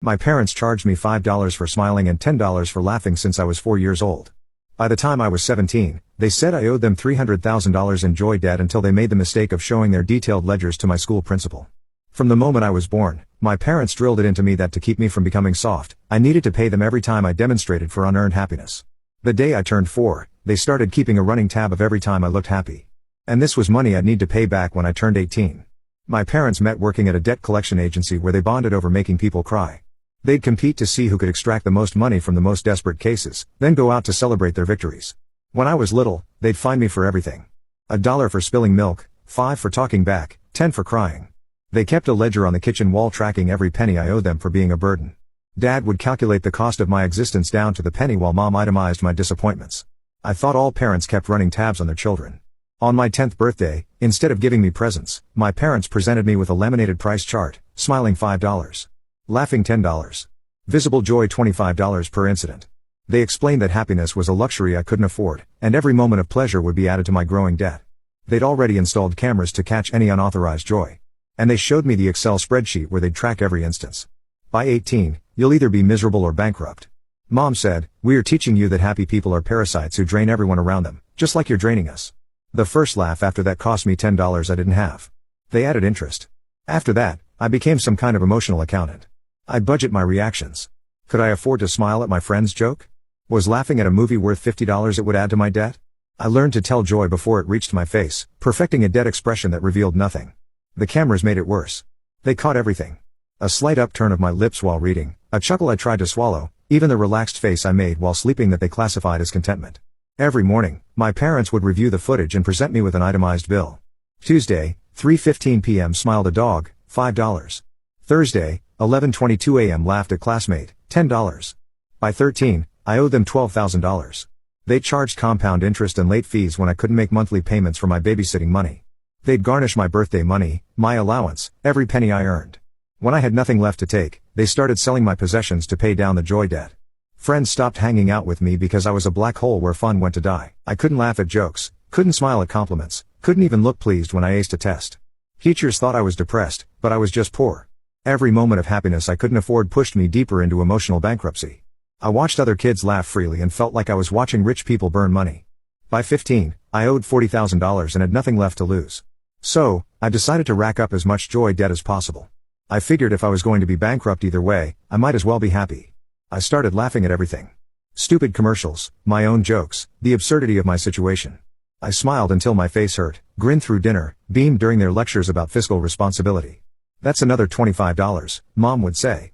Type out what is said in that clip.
My parents charged me $5 for smiling and $10 for laughing since I was 4 years old. By the time I was 17, they said I owed them $300,000 in joy debt until they made the mistake of showing their detailed ledgers to my school principal. From the moment I was born, my parents drilled it into me that to keep me from becoming soft, I needed to pay them every time I demonstrated for unearned happiness. The day I turned 4, they started keeping a running tab of every time I looked happy. And this was money I'd need to pay back when I turned 18. My parents met working at a debt collection agency where they bonded over making people cry. They'd compete to see who could extract the most money from the most desperate cases, then go out to celebrate their victories. When I was little, they'd fine me for everything. $1 for spilling milk, $5 for talking back, $10 for crying. They kept a ledger on the kitchen wall tracking every penny I owed them for being a burden. Dad would calculate the cost of my existence down to the penny while Mom itemized my disappointments. I thought all parents kept running tabs on their children. On my 10th birthday, instead of giving me presents, my parents presented me with a laminated price chart, smiling $5. Laughing $10. Visible joy $25 per incident. They explained that happiness was a luxury I couldn't afford, and every moment of pleasure would be added to my growing debt. They'd already installed cameras to catch any unauthorized joy. And they showed me the Excel spreadsheet where they'd track every instance. By 18, you'll either be miserable or bankrupt. Mom said, "We are teaching you that happy people are parasites who drain everyone around them, just like you're draining us." The first laugh after that cost me $10 I didn't have. They added interest. After that, I became some kind of emotional accountant. I'd budget my reactions. Could I afford to smile at my friend's joke? Was laughing at a movie worth $50 it would add to my debt? I learned to tell joy before it reached my face, perfecting a dead expression that revealed nothing. The cameras made it worse. They caught everything. A slight upturn of my lips while reading, a chuckle I tried to swallow, even the relaxed face I made while sleeping that they classified as contentment. Every morning, my parents would review the footage and present me with an itemized bill. Tuesday, 3:15 p.m. smiled a dog, $5. Thursday, 11:22 a.m. laughed at classmate, $10. By 13, I owed them $12,000. They charged compound interest and late fees when I couldn't make monthly payments for my babysitting money. They'd garnish my birthday money, my allowance, every penny I earned. When I had nothing left to take, they started selling my possessions to pay down the joy debt. Friends stopped hanging out with me because I was a black hole where fun went to die. I couldn't laugh at jokes, couldn't smile at compliments, couldn't even look pleased when I aced a test. Teachers thought I was depressed, but I was just poor. Every moment of happiness I couldn't afford pushed me deeper into emotional bankruptcy. I watched other kids laugh freely and felt like I was watching rich people burn money. By 15, I owed $40,000 and had nothing left to lose. So, I decided to rack up as much joy debt as possible. I figured if I was going to be bankrupt either way, I might as well be happy. I started laughing at everything. Stupid commercials, my own jokes, the absurdity of my situation. I smiled until my face hurt, grinned through dinner, beamed during their lectures about fiscal responsibility. "That's another $25, Mom would say.